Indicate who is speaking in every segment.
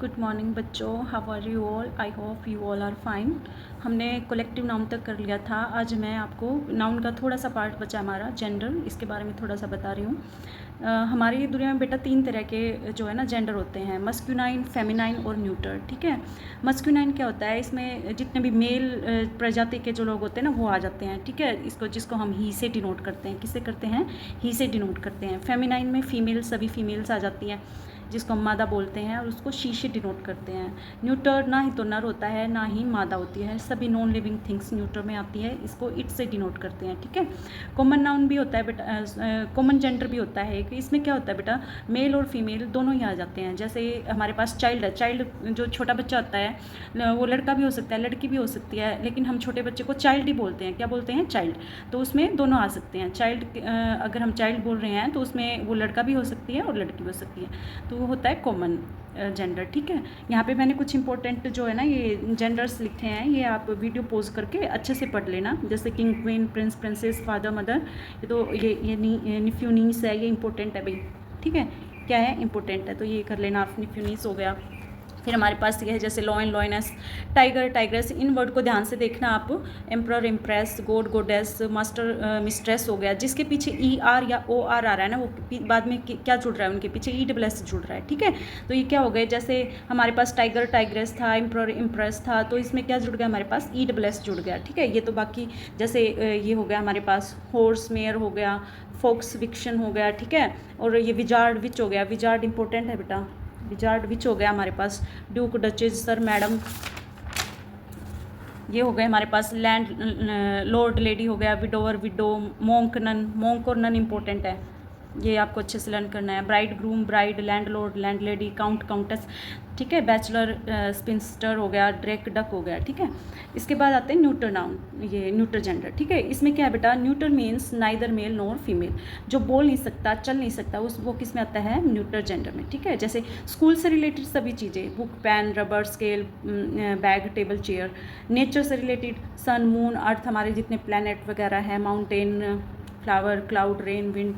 Speaker 1: Good morning बच्चों, how are you all? I hope you all are fine. हमने collective noun तक कर लिया था। आज मैं आपको नाउन का थोड़ा सा पार्ट बचा हमारा जेंडर, इसके बारे में थोड़ा सा बता रही हूँ। हमारी दुनिया में बेटा 3 तरह के जो है ना जेंडर होते हैं, मस्क्यूलाइन, फेमिनाइन और न्यूटर। ठीक है, मस्क्यूलाइन क्या होता है? इसमें जितने भी मेल प्रजाति के जो लोग होते हैं ना वो आ जाते हैं। ठीक है, जिसको हम ही से डिनोट करते हैं। किससे करते हैं? ही से डिनोट करते हैं। फेमिनाइन में फीमेल, सभी फीमेल्स आ जाती हैं, जिसको हम मादा बोलते हैं, और उसको शी से डिनोट करते हैं। न्यूटर ना ही तो नर होता है ना ही मादा होती है, सभी नॉन लिविंग थिंग्स न्यूटर में आती है, इसको इट से डिनोट करते हैं। ठीक है, कॉमन नाउन भी होता है बेटा, कॉमन जेंडर भी होता है कि इसमें क्या होता है बेटा, मेल और फीमेल दोनों ही आ जाते हैं। जैसे हमारे पास चाइल्ड है, चाइल्ड जो छोटा बच्चा होता है वो लड़का भी हो सकता है, लड़की भी हो सकती है, लेकिन हम छोटे बच्चे को चाइल्ड ही बोलते हैं। क्या बोलते हैं? चाइल्ड। तो उसमें दोनों आ सकते हैं। चाइल्ड अगर हम चाइल्ड बोल रहे हैं तो उसमें वो लड़का भी हो सकती है और लड़की भी हो सकती है, तो वो होता है कॉमन जेंडर। ठीक है, यहाँ पे मैंने कुछ इंपॉर्टेंट जो है ना ये जेंडर्स लिखे हैं, ये आप वीडियो पॉज करके अच्छे से पढ़ लेना। जैसे king, queen, Prince, princess, father, mother, ये तो ये निफ्यू, नीस है, ये इंपॉर्टेंट है भाई। ठीक है, क्या है? इंपॉर्टेंट है, तो ये कर लेना आप। निफ्यू, नीस हो गया। फिर हमारे पास ये है जैसे लॉयन, लॉयनेस, टाइगर, टाइग्रेस। इन वर्ड को ध्यान से देखना आप। Emperor, impress, God, goddess, master, mistress हो गया। जिसके पीछे ई आर या ओ आर आ रहा है ना, वो बाद में क्या जुड़ रहा है? उनके पीछे ई डबल एस जुड़ रहा है। ठीक है, तो ये क्या हो गए? जैसे हमारे पास टाइगर, टाइग्रेस था, एम्प्रर, इम्प्रेस था, तो इसमें क्या जुड़ गया? हमारे पास ई डबल एस जुड़ गया। ठीक है, ये तो बाकी जैसे ये हो गया हमारे पास हॉर्स, मेयर हो गया, फोक्स, विक्शन हो गया। ठीक है, और ये विजार्ड, विच हो गया। विजार्ड इंपॉर्टेंट है बेटा, विजार्ड विच हो गया हमारे पास। ड्यूक, डचेस, सर, मैडम, ये हो गए हमारे पास। लैंड लॉर्ड, लेडी हो गया। Widower, widow, monk, nun. Monk और नन इंपॉर्टेंट है, ये आपको अच्छे से लर्न करना है। Bride, groom, bride, landlord, landlady, count, countess. ठीक है, बैचलर, स्पिंस्टर हो गया, ड्रेक, डक हो गया। ठीक है, इसके बाद आते हैं न्यूटर नाउन, ये न्यूटर जेंडर। ठीक है, इसमें क्या है बेटा? Neuter means neither male nor female, जो बोल नहीं सकता, चल नहीं सकता, वो किस में आता है? न्यूटर जेंडर में। ठीक है, जैसे स्कूल से रिलेटेड सभी चीज़ें, book, pen, rubber, scale, bag, table, chair. Nature से रिलेटेड सन, मून, अर्थ, हमारे जितने प्लैनेट वगैरह हैं, mountain, flower, cloud, rain, wind,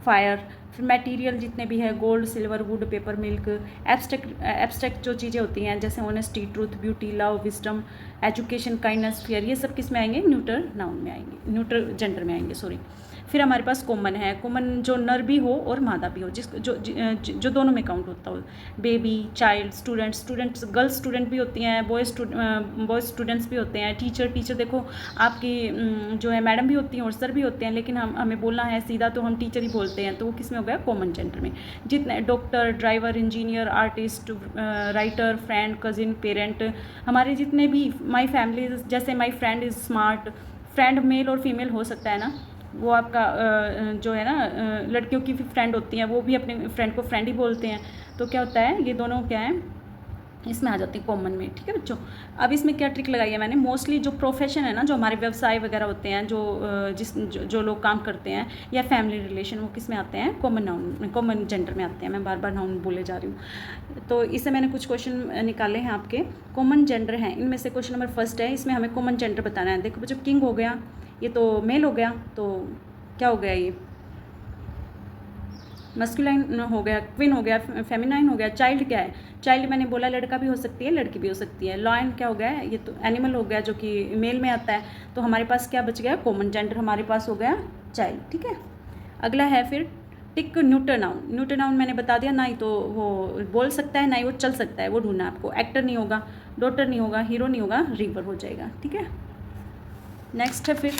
Speaker 1: fire. फिर मटेरियल जितने भी है, gold, silver, wood, paper, milk. Abstract जो चीज़ें होती हैं जैसे honesty, truth, beauty, love, wisdom, education, kindness, fear, ये सब किस में आएंगे? न्यूटर नाउन में आएंगे, न्यूटर जेंडर में आएंगे, सॉरी। फिर हमारे पास कॉमन है, कॉमन जो नर भी हो और मादा भी हो, जो दोनों में काउंट होता हो। Baby, child, students, girls student भी होती हैं, बॉयज़ स्टूडेंट्स भी होते हैं। टीचर देखो आपकी जो है मैडम भी होती हैं और सर भी होते हैं, लेकिन हमें बोलना है सीधा तो हम टीचर ही बोलते हैं, तो वो किस में हो गया? कॉमन जेंडर में। जितने doctor, driver, engineer, artist, writer, friend, cousin, parent, हमारे जितने भी माई फैमिली, जैसे my friend is smart. Friend male और फीमेल हो सकता है ना, वो आपका जो है ना लड़कियों की फ्रेंड होती हैं, वो भी अपने फ्रेंड को फ्रेंड ही बोलते हैं। तो क्या होता है? ये दोनों क्या है? इसमें आ जाती है कॉमन में। ठीक है बच्चों, अब इसमें क्या ट्रिक लगाई है मैंने? मोस्टली जो प्रोफेशन है ना, जो हमारे व्यवसाय वगैरह होते हैं, जो लोग काम करते हैं, या फैमिली रिलेशन, वो किस में आते हैं? कॉमन नाउन, कॉमन जेंडर में आते हैं। मैं बार बार नाउन बोले जा रही हूँ। तो इससे मैंने कुछ क्वेश्चन निकाले हैं आपके, कॉमन जेंडर हैं। इनमें से क्वेश्चन नंबर 1 है, इसमें हमें कॉमन जेंडर बताना है। देखो बच्चों, किंग हो गया, ये तो मेल हो गया, तो क्या हो गया? ये मस्कुलाइन हो गया। क्वीन हो गया, फेमिनाइन हो गया। चाइल्ड क्या है? चाइल्ड मैंने बोला लड़का भी हो सकती है, लड़की भी हो सकती है। लॉयन क्या हो गया? ये तो एनिमल हो गया जो कि मेल में आता है। तो हमारे पास क्या बच गया? कॉमन जेंडर हमारे पास हो गया चाइल्ड। ठीक है, अगला है फिर टिक, न्यूटर नाउन। न्यूटर नाउन मैंने बता दिया, ना ही तो वो बोल सकता है ना ही वो चल सकता है, वो ढूंढना आपको। एक्टर नहीं होगा, डॉटर नहीं होगा, हीरो नहीं होगा, रिवर हो जाएगा। ठीक है, नेक्स्ट है फिर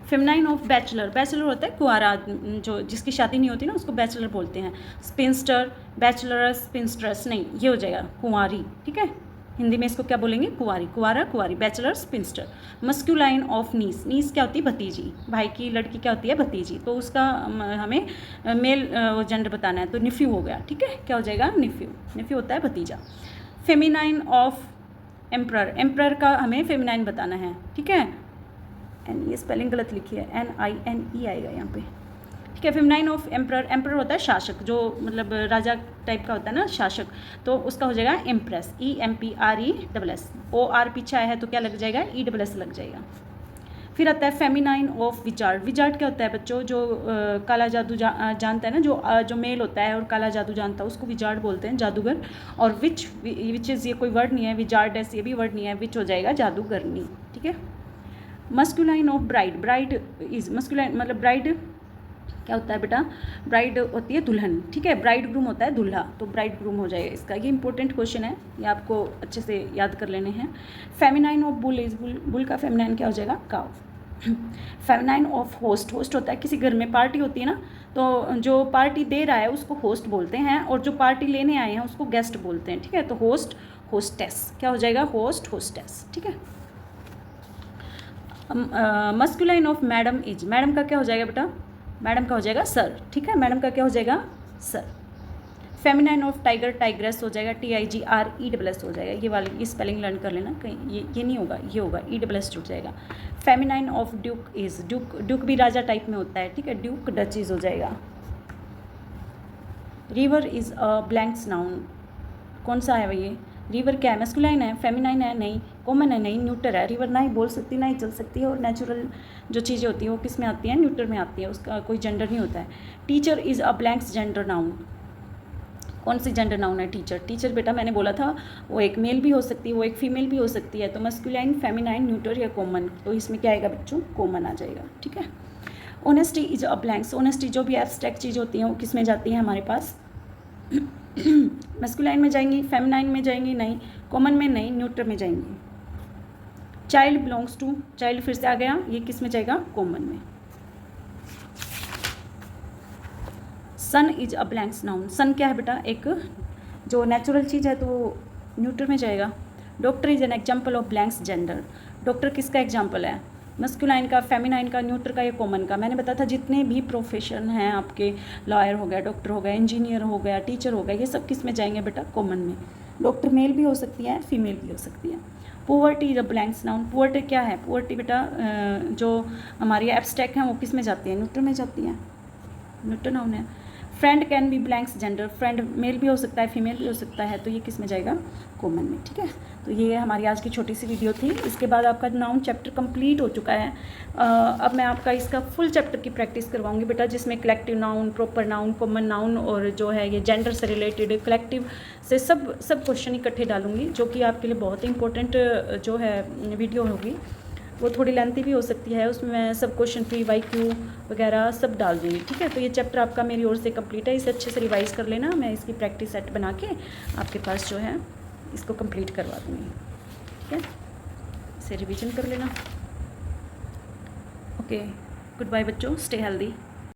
Speaker 1: फेमिनाइन ऑफ बैचलर। बैचलर होता है कुंवारा, जो जिसकी शादी नहीं होती ना, उसको बैचलर बोलते हैं। स्पिंस्टर, बैचलरस, स्पिंस्टरस नहीं, ये हो जाएगा कुंवारी। ठीक है, हिंदी में इसको क्या बोलेंगे? कुंवारी, कुंवारा, कुंवारी, बैचलर, स्पिंस्टर। मस्क्यूलाइन ऑफ नीस। नीस क्या होती है? भतीजी। भाई की लड़की क्या होती है? भतीजी। तो उसका हमें मेल जेंडर बताना है, तो निफ्यू हो गया। ठीक है, क्या हो जाएगा? निफ्यू। निफ्यू होता है भतीजा। Feminine of emperor. एम्प्रर का हमें फेमिनाइन बताना है। ठीक है, एन, ये स्पेलिंग गलत लिखी है, NINE आएगा यहाँ पे। ठीक है, फेमिनाइन ऑफ एम्प्रर। एम्प्रर होता है शासक, जो मतलब राजा टाइप का होता है ना, शासक, तो उसका हो जाएगा एम्प्रेस। EMPRESS। OR पीछे आया है तो क्या लग जाएगा? ESS लग जाएगा। फिर आता है फेमिनाइन ऑफ विजार्ड। विजार्ड क्या होता है बच्चों? जो काला जादू जानता है ना, जो मेल होता है और काला जादू जानता है उसको विजार्ड बोलते हैं, जादूगर। और विच इज़ ये कोई वर्ड नहीं है, विजार्ड ऐसे ये भी वर्ड नहीं है, विच हो जाएगा जादूगरनी, ठीक है। Masculine of bride. Bride is masculine, मतलब ब्राइड क्या होता है बेटा? ब्राइड होती है दुल्हन, ठीक है। ब्राइड ग्रूम होता है दूल्हा, तो ब्राइड ग्रूम हो जाएगा इसका। ये इंपॉर्टेंट क्वेश्चन है, ये आपको अच्छे से याद कर लेने हैं। Feminine of bull is bull का फेमिनाइन क्या हो जाएगा? काव। Feminine of host. होस्ट होता है किसी घर में पार्टी होती है ना, तो जो पार्टी दे रहा है उसको होस्ट बोलते हैं, और जो पार्टी लेने आए हैं उसको गेस्ट बोलते हैं, ठीक है। तो होस्ट होस्टेस क्या हो जाएगा? होस्ट होस्टेस, ठीक है। Masculine of madam is. Madam का क्या हो जाएगा बेटा? मैडम का हो जाएगा सर, ठीक है। मैडम का क्या हो जाएगा? Sir. Feminine of tiger tigress हो जाएगा TIGRE हो जाएगा। ये वाली ये स्पेलिंग लर्न कर लेना, कहीं ये नहीं होगा, ये होगा ESS जुड़ जाएगा। Feminine of Duke is. Duke भी राजा टाइप में होता है, ठीक है। ड्यूक डचीज हो जाएगा। River is a blanks noun. कौन सा है ये? रिवर क्या है? मैस्कुलाइन है, फेमिनाइन है? नहीं। कॉमन है? नहीं। न्यूटर है। रिवर ना ही बोल सकती ना ही चल सकती है, और नेचुरल जो चीज़ें होती हैं वो किस में आती हैं? न्यूटर में आती है, उसका कोई जेंडर नहीं होता है। Teacher is a blanks gender noun. कौन सी जेंडर नाउन है टीचर? टीचर बेटा मैंने बोला था वो एक मेल भी हो सकती है, वो एक फीमेल भी हो सकती है। तो मस्कुलाइन, फेमिनाइन, न्यूटर या कॉमन, तो इसमें क्या आएगा बच्चों? कॉमन आ जाएगा, ठीक है। Honesty is a blanks. Honesty जो भी एब्स्ट्रैक्ट चीज़ होती हैं वो किस में जाती है हमारे पास? मस्कुलाइन में जाएंगी, फेमिनाइन में जाएंगी? नहीं। कॉमन में? नहीं। न्यूट्रल में जाएंगी। Child belongs to. चाइल्ड फिर से आ गया, ये किस में जाएगा? कॉमन में। सन इज अ ब्लैंक्स नाउन। सन क्या है बेटा? एक जो नेचुरल चीज़ है, तो न्यूट्रल में जाएगा। Doctor is an example of blanks gender. Doctor किसका एग्जाम्पल है? मस्कुलाइन का, फेमिनाइन का, न्यूट्रल का या कॉमन का? मैंने बताया था जितने भी प्रोफेशन हैं आपके, लॉयर हो गया, डॉक्टर हो गया, इंजीनियर हो गया, टीचर हो गया, ये सब किस में जाएंगे बेटा? कॉमन में। डॉक्टर मेल भी हो सकती है, फीमेल भी हो सकती है। Poverty is a blanks noun. Poverty क्या है? पुअर्टी बेटा जो हमारी एब्स्ट्रैक्ट हैं वो किस में जाती है? न्यूट्रल में जाती है, न्यूट्रल नाउन है। Friend can be blanks gender. Friend male भी हो सकता है, फीमेल भी हो सकता है, तो ये किस में जाएगा? कॉमन में, ठीक है। तो ये हमारी आज की छोटी सी वीडियो थी। इसके बाद आपका नाउन चैप्टर कंप्लीट हो चुका है। अब मैं आपका इसका फुल चैप्टर की प्रैक्टिस करवाऊंगी बेटा, जिसमें collective noun, proper noun, common noun, और जो है ये जेंडर से रिलेटेड कलेक्टिव से सब क्वेश्चन इकट्ठे डालूंगी, जो कि आपके लिए बहुत ही इंपॉर्टेंट जो है वीडियो होगी। वो थोड़ी लेंथी भी हो सकती है, उसमें मैं सब क्वेश्चन फ्री YQ वगैरह सब डाल दूँगी, ठीक है। तो ये चैप्टर आपका मेरी ओर से कंप्लीट है, इसे अच्छे से रिवाइज़ कर लेना। मैं इसकी प्रैक्टिस सेट बना के आपके पास जो है इसको कंप्लीट करवा दूँगी, ठीक है। इसे रिवीजन कर लेना। ओके, गुड बाय बच्चों, स्टे हेल्दी।